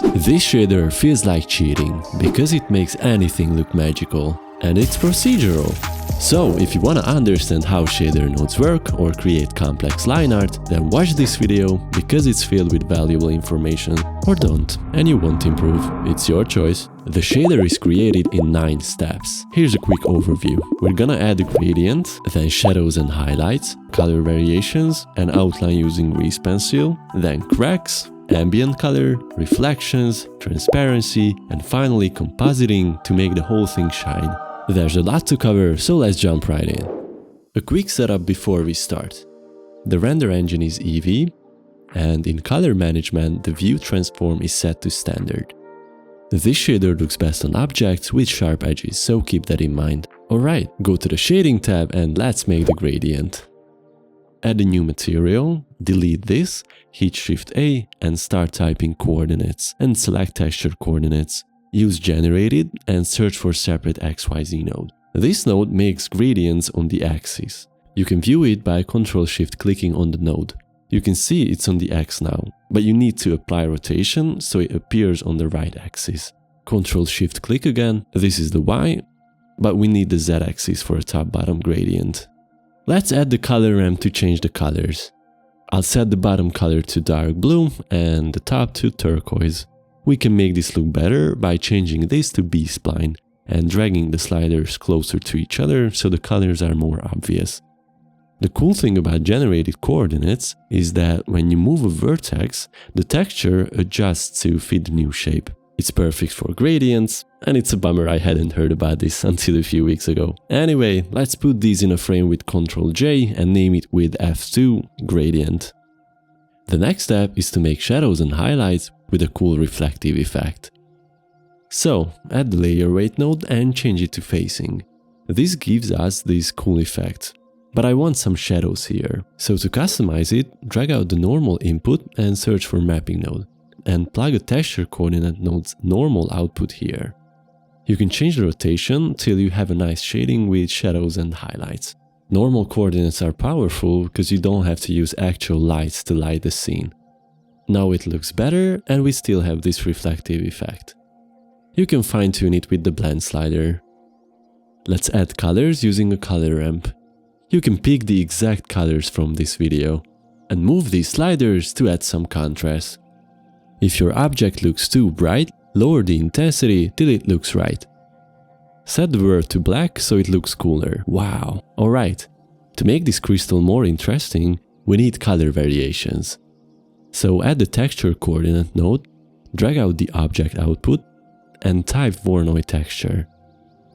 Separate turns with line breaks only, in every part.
This shader feels like cheating, because it makes anything look magical, and it's procedural. So, if you wanna understand how shader nodes work or create complex line art, then watch this video, because it's filled with valuable information. Or don't, and you won't improve, it's your choice. The shader is created in 9 steps. Here's a quick overview. We're gonna add a gradient, then shadows and highlights, color variations, and outline using grease pencil, then cracks, ambient color, reflections, transparency, and finally compositing to make the whole thing shine. There's a lot to cover, so let's jump right in. A quick setup before we start. The render engine is Eevee, and in color management, the view transform is set to standard. This shader looks best on objects with sharp edges, so keep that in mind. Alright, go to the shading tab and let's make the gradient. Add a new material, delete this, hit Shift A and start typing coordinates and select texture coordinates. Use generated and search for separate XYZ node. This node makes gradients on the axis. You can view it by Ctrl-Shift clicking on the node. You can see it's on the X now, but you need to apply rotation so it appears on the right axis. Ctrl-Shift click again, this is the Y, but we need the Z axis for a top-bottom gradient. Let's add the color ramp to change the colors. I'll set the bottom color to dark blue and the top to turquoise. We can make this look better by changing this to B-spline and dragging the sliders closer to each other so the colors are more obvious. The cool thing about generated coordinates is that when you move a vertex, the texture adjusts to fit the new shape. It's perfect for gradients, and it's a bummer I hadn't heard about this until a few weeks ago. Anyway, let's put these in a frame with Ctrl-J and name it with F2 gradient. The next step is to make shadows and highlights with a cool reflective effect. So, add the layer weight node and change it to facing. This gives us this cool effect. But I want some shadows here. So to customize it, drag out the normal input and search for mapping node. And plug a texture coordinate node's normal output here. You can change the rotation till you have a nice shading with shadows and highlights. Normal coordinates are powerful because you don't have to use actual lights to light the scene. Now it looks better and we still have this reflective effect. You can fine-tune it with the blend slider. Let's add colors using a color ramp. You can pick the exact colors from this video and move these sliders to add some contrast. If your object looks too bright, lower the intensity till it looks right. Set the blur to black so it looks cooler. Wow! Alright, to make this crystal more interesting, we need color variations. So add the texture coordinate node, drag out the object output, and type Voronoi texture.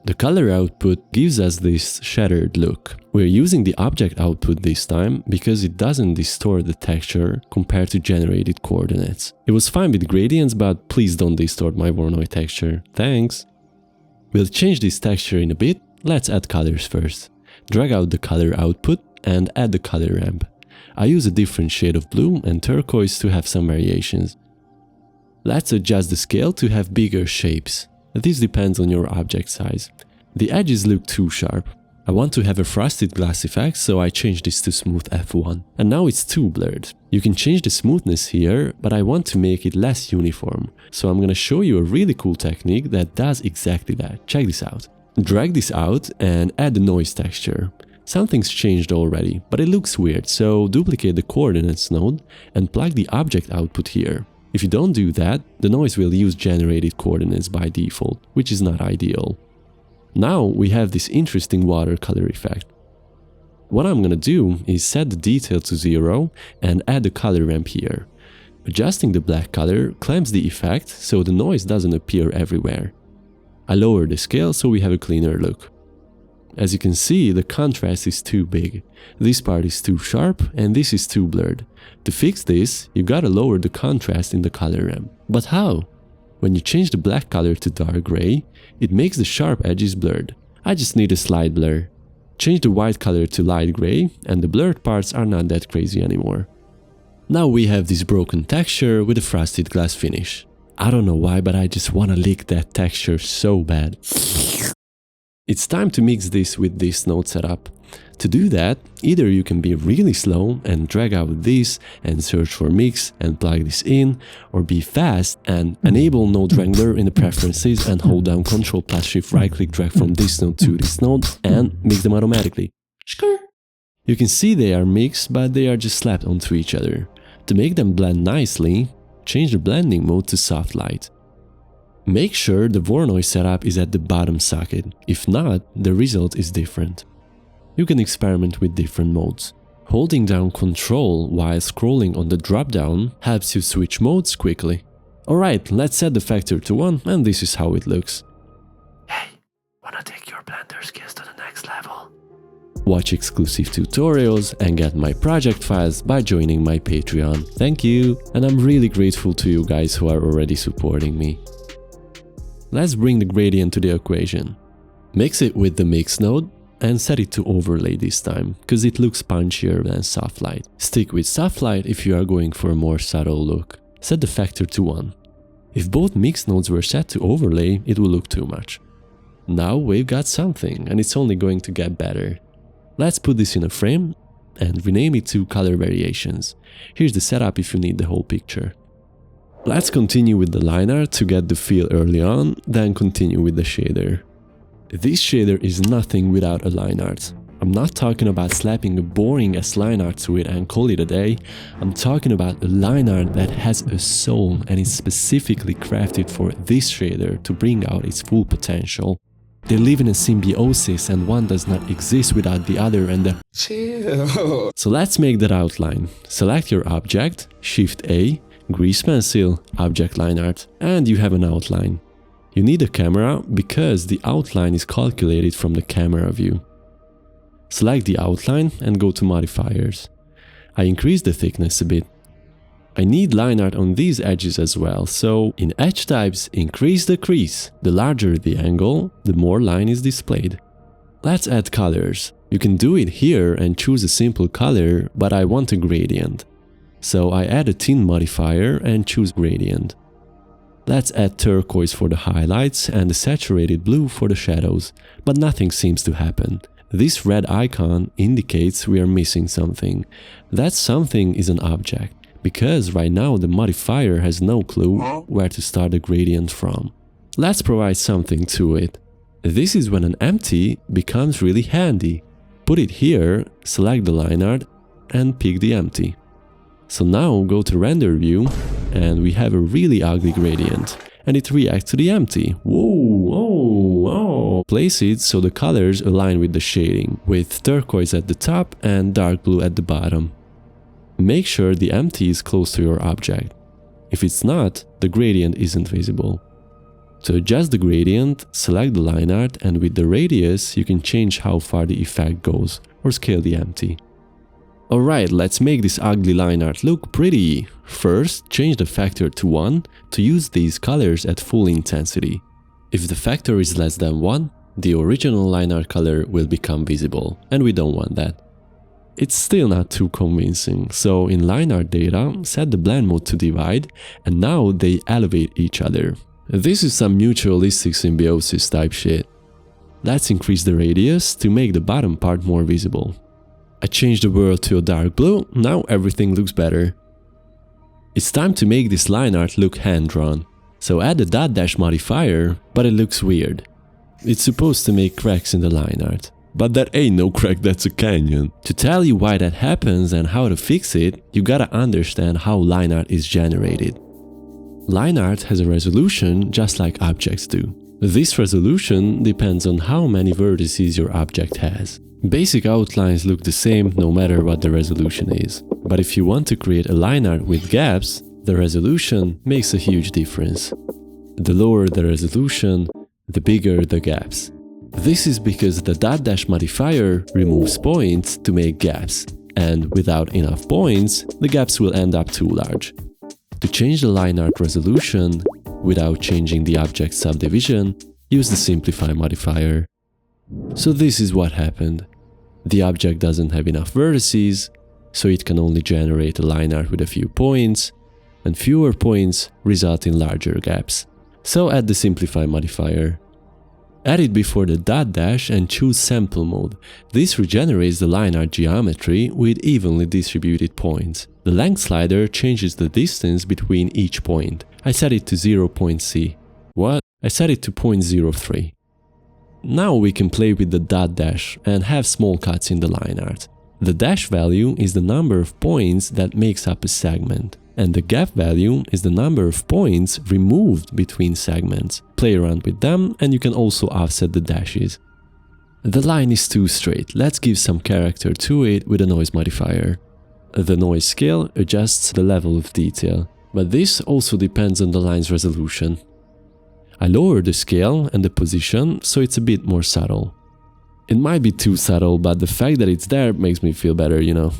The color output gives us this shattered look. We're using the object output this time because it doesn't distort the texture compared to generated coordinates. It was fine with gradients, but please don't distort my Voronoi texture. Thanks! We'll change this texture in a bit. Let's add colors first. Drag out the color output and add the color ramp. I use a different shade of blue and turquoise to have some variations. Let's adjust the scale to have bigger shapes. This depends on your object size. The edges look too sharp. I want to have a frosted glass effect, so I changed this to smooth F1. And now it's too blurred. You can change the smoothness here, but I want to make it less uniform. So I'm gonna show you a really cool technique that does exactly that. Check this out. Drag this out and add the noise texture. Something's changed already, but it looks weird, so duplicate the coordinates node and plug the object output here. If you don't do that, the noise will use generated coordinates by default, which is not ideal. Now we have this interesting watercolor effect. What I'm gonna do is set the detail to 0 and add the color ramp here. Adjusting the black color clamps the effect so the noise doesn't appear everywhere. I lower the scale so we have a cleaner look. As you can see, the contrast is too big. This part is too sharp and this is too blurred. To fix this, you gotta lower the contrast in the color ramp. But how? When you change the black color to dark gray, it makes the sharp edges blurred. I just need a slight blur. Change the white color to light gray and the blurred parts are not that crazy anymore. Now we have this broken texture with a frosted glass finish. I don't know why, but I just wanna lick that texture so bad. It's time to mix this with this node setup. To do that, either you can be really slow and drag out this and search for mix and plug this in, or be fast and enable node wrangler in the preferences and hold down Ctrl plus Shift right click drag from this node to this node and mix them automatically. You can see they are mixed, but they are just slapped onto each other. To make them blend nicely, change the blending mode to soft light. Make sure the Voronoi setup is at the bottom socket. If not, the result is different. You can experiment with different modes. Holding down Ctrl while scrolling on the drop-down helps you switch modes quickly. Alright, let's set the factor to 1 and this is how it looks. Hey, wanna take your Blender skills to the next level? Watch exclusive tutorials and get my project files by joining my Patreon. Thank you, and I'm really grateful to you guys who are already supporting me. Let's bring the gradient to the equation. Mix it with the mix node and set it to overlay this time, because it looks punchier than soft light. Stick with soft light if you are going for a more subtle look. Set the factor to 1. If both mix nodes were set to overlay, it will look too much. Now we've got something, and it's only going to get better. Let's put this in a frame and rename it to color variations. Here's the setup if you need the whole picture. Let's continue with the Lineart to get the feel early on, then continue with the shader. This shader is nothing without a Lineart. I'm not talking about slapping a boring ass Lineart to it and call it a day. I'm talking about a Lineart that has a soul and is specifically crafted for this shader to bring out its full potential. They live in a symbiosis and one does not exist without the other and the chill. So let's make that outline. Select your object, Shift A, Grease Pencil, Object Lineart, and you have an outline. You need a camera because the outline is calculated from the camera view. Select the outline and go to modifiers. I increase the thickness a bit. I need Lineart on these edges as well, so in edge types, increase the crease. The larger the angle, the more line is displayed. Let's add colors. You can do it here and choose a simple color, but I want a gradient. So I add a tint modifier and choose gradient. Let's add turquoise for the highlights and the saturated blue for the shadows, but nothing seems to happen. This red icon indicates we are missing something. That something is an object, because right now the modifier has no clue where to start the gradient from. Let's provide something to it. This is when an empty becomes really handy. Put it here, select the Lineart and pick the empty. So now go to render view and we have a really ugly gradient and it reacts to the empty. Whoa, whoa, whoa. Place it so the colors align with the shading, with turquoise at the top and dark blue at the bottom. Make sure the empty is close to your object. If it's not, the gradient isn't visible. To adjust the gradient, select the Lineart and with the radius you can change how far the effect goes or scale the empty. Alright, let's make this ugly Lineart look pretty. First, change the factor to 1 to use these colors at full intensity. If the factor is less than 1, the original Lineart color will become visible, and we don't want that. It's still not too convincing, so in Lineart data, set the blend mode to divide, and now they elevate each other. This is some mutualistic symbiosis type shit. Let's increase the radius to make the bottom part more visible. I changed the world to a dark blue, now everything looks better. It's time to make this Lineart look hand-drawn. So add the dot dash modifier, but it looks weird. It's supposed to make cracks in the Lineart. But that ain't no crack, that's a canyon. To tell you why that happens and how to fix it, you gotta understand how Lineart is generated. Lineart has a resolution just like objects do. This resolution depends on how many vertices your object has. Basic outlines look the same no matter what the resolution is. But if you want to create a Lineart with gaps, the resolution makes a huge difference. The lower the resolution, the bigger the gaps. This is because the dot dash modifier removes points to make gaps, and without enough points, the gaps will end up too large. To change the Lineart resolution without changing the object subdivision, use the simplify modifier. So this is what happened. The object doesn't have enough vertices, so it can only generate a Lineart with a few points, and fewer points result in larger gaps. So add the simplify modifier. Add it before the dot dash and choose sample mode. This regenerates the Lineart geometry with evenly distributed points. The length slider changes the distance between each point. I set it to 0.c. What? I set it to 0.03. Now we can play with the dot dash and have small cuts in the Lineart. The dash value is the number of points that makes up a segment, and the gap value is the number of points removed between segments. Play around with them and you can also offset the dashes. The line is too straight. Let's give some character to it with a noise modifier. The noise scale adjusts the level of detail, but this also depends on the line's resolution. I lower the scale and the position so it's a bit more subtle. It might be too subtle, but the fact that it's there makes me feel better, you know.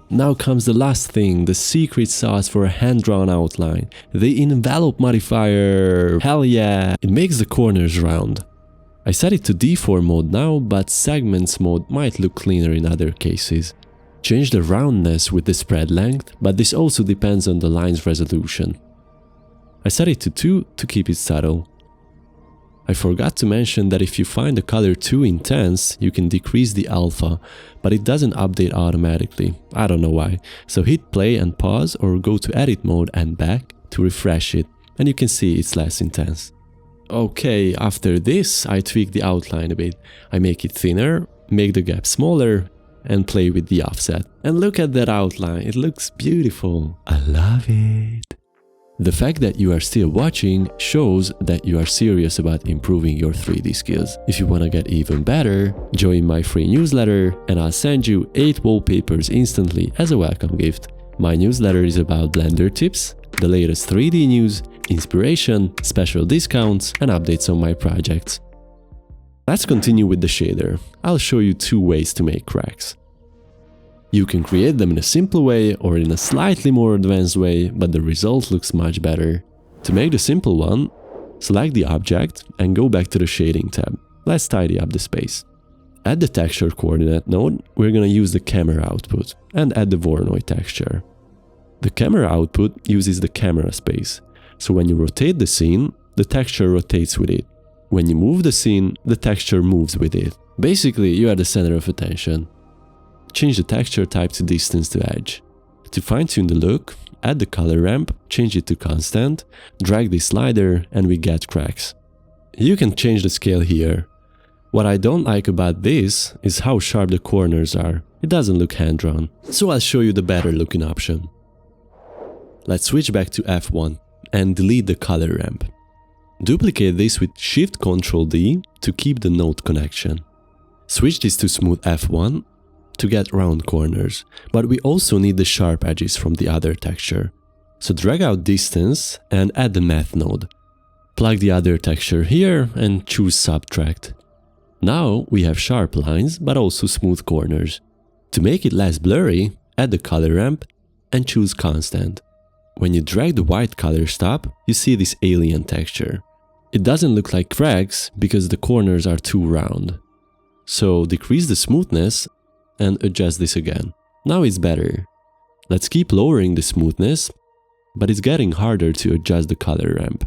Now comes the last thing, the secret sauce for a hand-drawn outline. The envelope modifier. Hell yeah! It makes the corners round. I set it to deform mode now, but segments mode might look cleaner in other cases. Change the roundness with the spread length, but this also depends on the line's resolution. I set it to 2 to keep it subtle. I forgot to mention that if you find the color too intense, you can decrease the alpha, but it doesn't update automatically. I don't know why. So hit play and pause or go to edit mode and back to refresh it, and you can see it's less intense. Okay, after this I tweak the outline a bit. I make it thinner, make the gap smaller, and play with the offset. And look at that outline, it looks beautiful. I love it. The fact that you are still watching shows that you are serious about improving your 3D skills. If you want to get even better, join my free newsletter and I'll send you 8 wallpapers instantly as a welcome gift. My newsletter is about Blender tips, the latest 3D news, inspiration, special discounts, and updates on my projects. Let's continue with the shader. I'll show you 2 ways to make cracks. You can create them in a simple way or in a slightly more advanced way, but the result looks much better. To make the simple one, select the object and go back to the shading tab. Let's tidy up the space. At the texture coordinate node, we're gonna use the camera output and add the Voronoi texture. The camera output uses the camera space, so when you rotate the scene, the texture rotates with it. When you move the scene, the texture moves with it. Basically, you are the center of attention. Change the texture type to distance to edge. To fine-tune the look, add the color ramp, change it to constant, drag the slider, and we get cracks. You can change the scale here. What I don't like about this is how sharp the corners are. It doesn't look hand-drawn. So I'll show you the better looking option. Let's switch back to F1 and delete the color ramp. Duplicate this with Shift-Ctrl-D to keep the node connection. Switch this to Smooth F1 to get round corners, but we also need the sharp edges from the other texture. So drag out distance and add the math node. Plug the other texture here and choose subtract. Now we have sharp lines but also smooth corners. To make it less blurry, add the color ramp and choose constant. When you drag the white color stop, you see this alien texture. It doesn't look like cracks because the corners are too round. So decrease the smoothness and adjust this again. Now it's better. Let's keep lowering the smoothness, but it's getting harder to adjust the color ramp.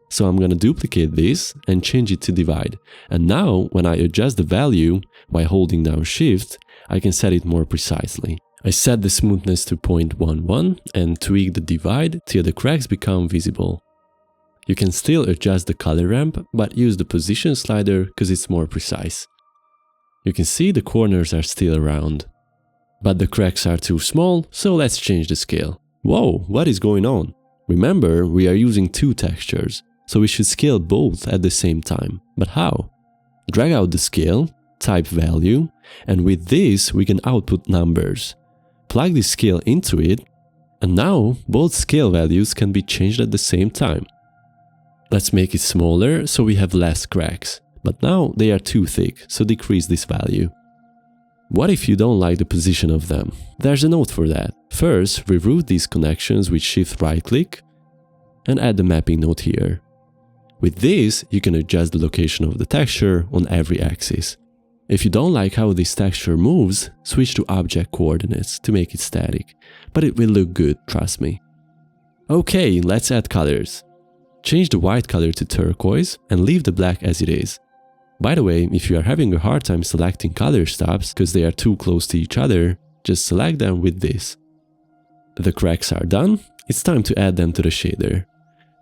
So I'm gonna duplicate this and change it to divide. And now when I adjust the value while holding down Shift, I can set it more precisely. I set the smoothness to 0.11 and tweak the divide till the cracks become visible. You can still adjust the color ramp, but use the position slider because it's more precise. You can see the corners are still round, but the cracks are too small, so let's change the scale. Whoa, what is going on? Remember, we are using 2 textures, so we should scale both at the same time. But how? Drag out the scale, type value, and with this we can output numbers. Plug the scale into it, and now both scale values can be changed at the same time. Let's make it smaller so we have less cracks. But now they are too thick, so decrease this value. What if you don't like the position of them? There's a note for that. First, reroute these connections with Shift right click and add the mapping node here. With this, you can adjust the location of the texture on every axis. If you don't like how this texture moves, switch to object coordinates to make it static, but it will look good, trust me. Okay, let's add colors. Change the white color to turquoise and leave the black as it is. By the way, if you are having a hard time selecting color stops because they are too close to each other, just select them with this. The cracks are done, it's time to add them to the shader.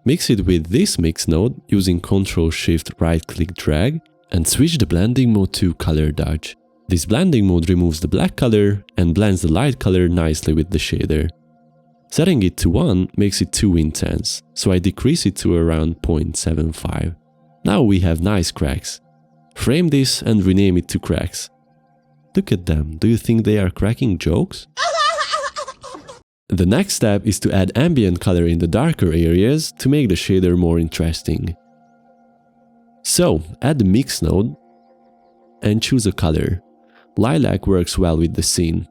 Mix it with this mix node using Ctrl-Shift right-click drag and switch the blending mode to color dodge. This blending mode removes the black color and blends the light color nicely with the shader. Setting it to 1 makes it too intense, so I decrease it to around 0.75. Now we have nice cracks. Frame this and rename it to cracks. Look at them, do you think they are cracking jokes? The next step is to add ambient color in the darker areas to make the shader more interesting. So, add the mix node and choose a color. Lilac works well with the scene.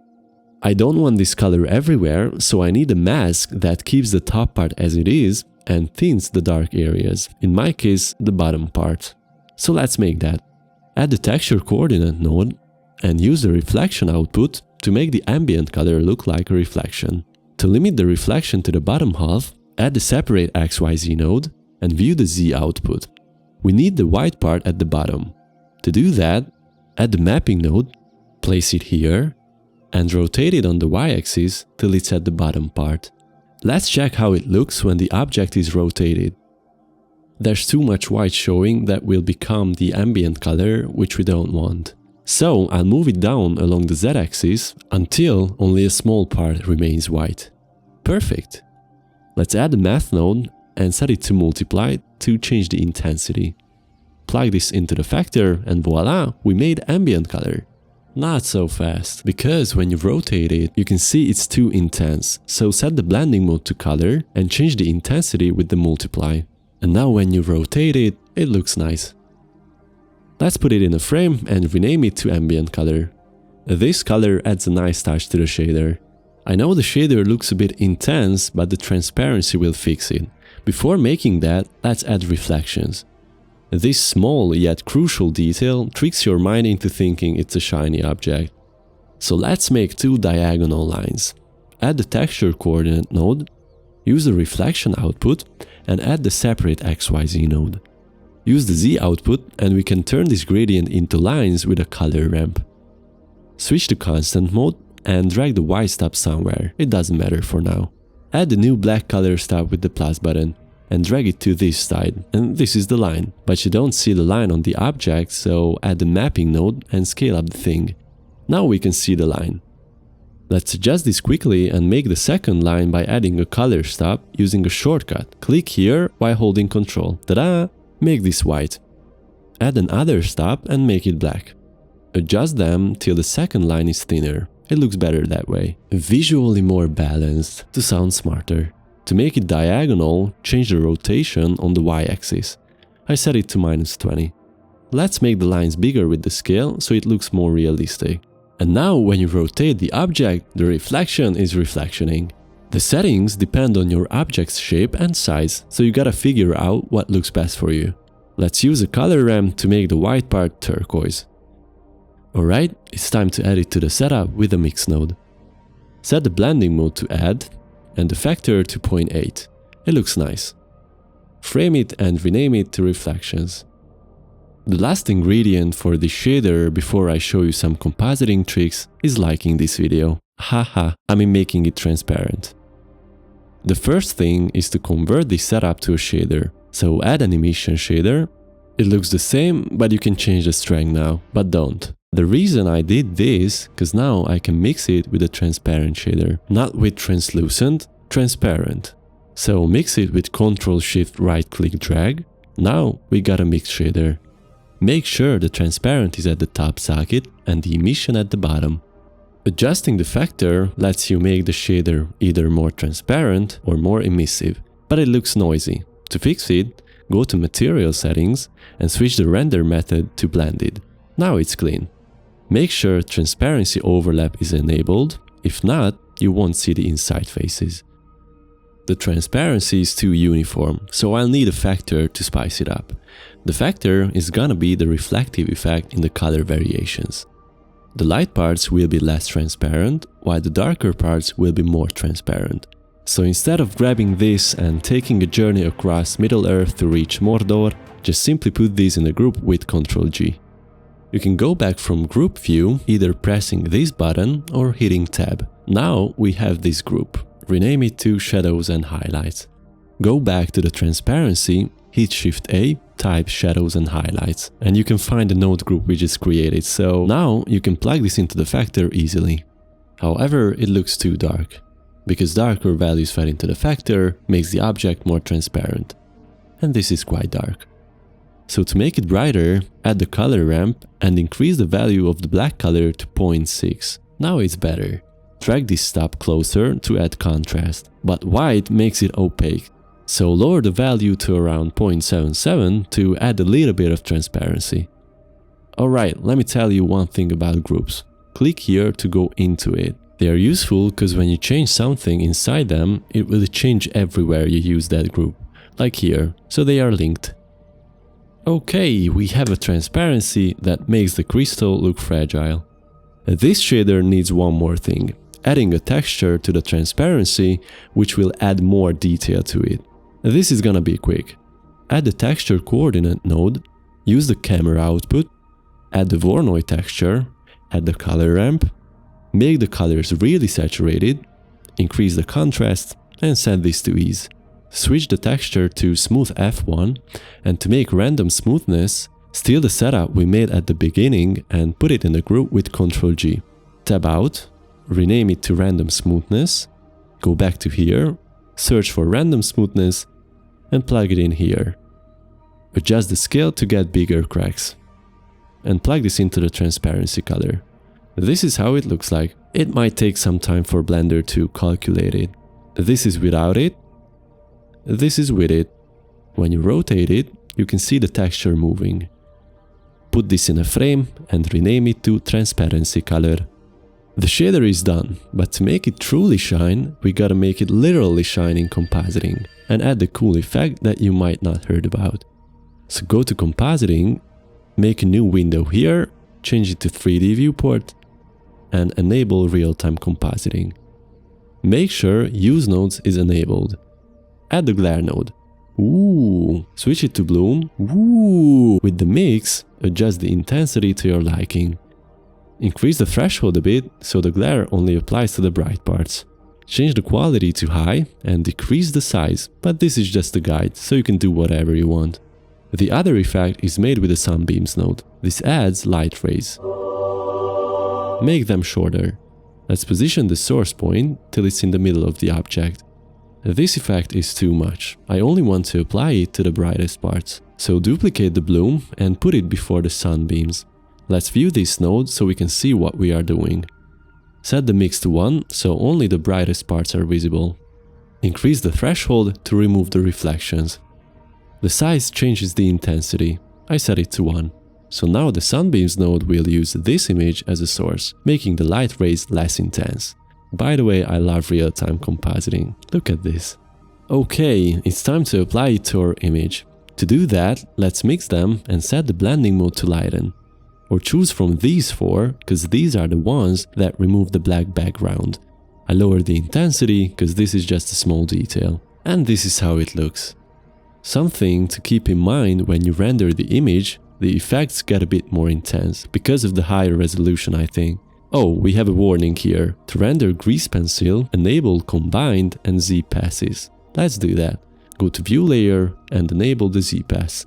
I don't want this color everywhere, so I need a mask that keeps the top part as it is and thins the dark areas, in my case the bottom part. So let's make that. Add the texture coordinate node and use the reflection output to make the ambient color look like a reflection. To limit the reflection to the bottom half, add the separate XYZ node and view the Z output. We need the white part at the bottom. To do that, add the mapping node, place it here, and rotate it on the Y-axis till it's at the bottom part. Let's check how it looks when the object is rotated. There's too much white showing that will become the ambient color, which we don't want. So I'll move it down along the Z-axis until only a small part remains white. Perfect! Let's add the math node and set it to multiply to change the intensity. Plug this into the factor and voila, we made ambient color. Not so fast, because when you rotate it, you can see it's too intense, so set the blending mode to color and change the intensity with the multiply. And now when you rotate it, it looks nice. Let's put it in a frame and rename it to ambient color. This color adds a nice touch to the shader. I know the shader looks a bit intense, but the transparency will fix it. Before making that, let's add reflections. This small yet crucial detail tricks your mind into thinking it's a shiny object. So let's make 2 diagonal lines. Add the texture coordinate node, use the reflection output, and add the separate XYZ node. Use the Z output and we can turn this gradient into lines with a color ramp. Switch to constant mode and drag the Y stop somewhere, it doesn't matter for now. Add the new black color stop with the plus button and drag it to this side, and this is the line. But you don't see the line on the object, so add the mapping node and scale up the thing. Now we can see the line. Let's adjust this quickly and make the second line by adding a color stop using a shortcut. Click here while holding Ctrl. Ta-da! Make this white. Add another stop and make it black. Adjust them till the second line is thinner. It looks better that way. Visually more balanced, to sound smarter. To make it diagonal, change the rotation on the Y-axis. I set it to -20. Let's make the lines bigger with the scale so it looks more realistic. And now when you rotate the object, the reflection is reflectioning. The settings depend on your object's shape and size, so you gotta figure out what looks best for you. Let's use a color ramp to make the white part turquoise. Alright, it's time to add it to the setup with the mix node. Set the blending mode to add and the factor to 0.8. It looks nice. Frame it and rename it to reflections. The last ingredient for this shader before I show you some compositing tricks is liking this video. Haha, I mean making it transparent. The first thing is to convert this setup to a shader. So add an emission shader. It looks the same, but you can change the strength now, but don't. The reason I did this, because now I can mix it with a transparent shader, not with translucent, transparent. So mix it with Ctrl-Shift right-click drag. Now we got a mixed shader. Make sure the transparent is at the top socket and the emission at the bottom. Adjusting the factor lets you make the shader either more transparent or more emissive, but it looks noisy. To fix it, go to Material Settings and switch the render method to blended. Now it's clean. Make sure transparency overlap is enabled, if not, you won't see the inside faces. The transparency is too uniform, so I'll need a factor to spice it up. The factor is gonna be the reflective effect in the color variations. The light parts will be less transparent, while the darker parts will be more transparent. So instead of grabbing this and taking a journey across Middle-earth to reach Mordor, just simply put these in a group with Ctrl-G. You can go back from group view either pressing this button or hitting tab. Now we have this group. Rename it to shadows and highlights. Go back to the transparency, hit Shift A, type shadows and highlights, and you can find the node group we just created. So now you can plug this into the factor easily. However, it looks too dark, because darker values fed into the factor makes the object more transparent. And this is quite dark. So to make it brighter, add the color ramp and increase the value of the black color to 0.6. Now it's better. Drag this stop closer to add contrast, but white makes it opaque. So lower the value to around 0.77 to add a little bit of transparency. Alright, let me tell you one thing about groups. Click here to go into it. They are useful because when you change something inside them, it will change everywhere you use that group, like here, so they are linked. Okay, we have a transparency that makes the crystal look fragile. This shader needs one more thing, adding a texture to the transparency, which will add more detail to it. This is gonna be quick. Add the texture coordinate node, use the camera output, add the Voronoi texture, add the color ramp, make the colors really saturated, increase the contrast, and set this to ease. Switch the texture to smooth F1, and to make random smoothness, steal the setup we made at the beginning and put it in the group with Ctrl G. Tab out, rename it to random smoothness, go back to here, search for random smoothness, and plug it in here. Adjust the scale to get bigger cracks. And plug this into the transparency color. This is how it looks like. It might take some time for Blender to calculate it. This is without it. This is with it. When you rotate it, you can see the texture moving. Put this in a frame and rename it to transparency color. The shader is done, but to make it truly shine, we gotta make it literally shine in compositing and add the cool effect that you might not heard about. So go to compositing, make a new window here, change it to 3D viewport, and enable real-time compositing. Make sure use nodes is enabled. Add the glare node. Ooh, switch it to bloom. Ooh, with the mix, adjust the intensity to your liking. Increase the threshold a bit so the glare only applies to the bright parts. Change the quality to high and decrease the size, but this is just a guide, so you can do whatever you want. The other effect is made with the sunbeams node. This adds light rays. Make them shorter. Let's position the source point till it's in the middle of the object. This effect is too much. I only want to apply it to the brightest parts. So duplicate the bloom and put it before the sunbeams. Let's view this node so we can see what we are doing. Set the mix to 1 so only the brightest parts are visible. Increase the threshold to remove the reflections. The size changes the intensity. I set it to 1. So now the sunbeams node will use this image as a source, making the light rays less intense. By the way, I love real-time compositing. Look at this. Okay, it's time to apply it to our image. To do that, let's mix them and set the blending mode to lighten. Or choose from these 4, because these are the ones that remove the black background. I lower the intensity, because this is just a small detail. And this is how it looks. Something to keep in mind when you render the image, the effects get a bit more intense, because of the higher resolution, I think. Oh, we have a warning here. To render grease pencil, enable combined and Z passes. Let's do that. Go to view layer and enable the Z pass.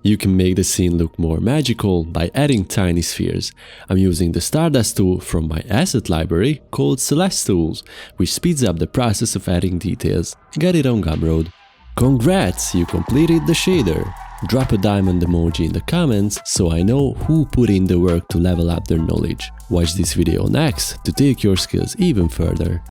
You can make the scene look more magical by adding tiny spheres. I'm using the Stardust tool from my asset library called Celeste Tools, which speeds up the process of adding details. Get it on Gumroad. Congrats, you completed the shader. Drop a diamond emoji in the comments so I know who put in the work to level up their knowledge. Watch this video next to take your skills even further.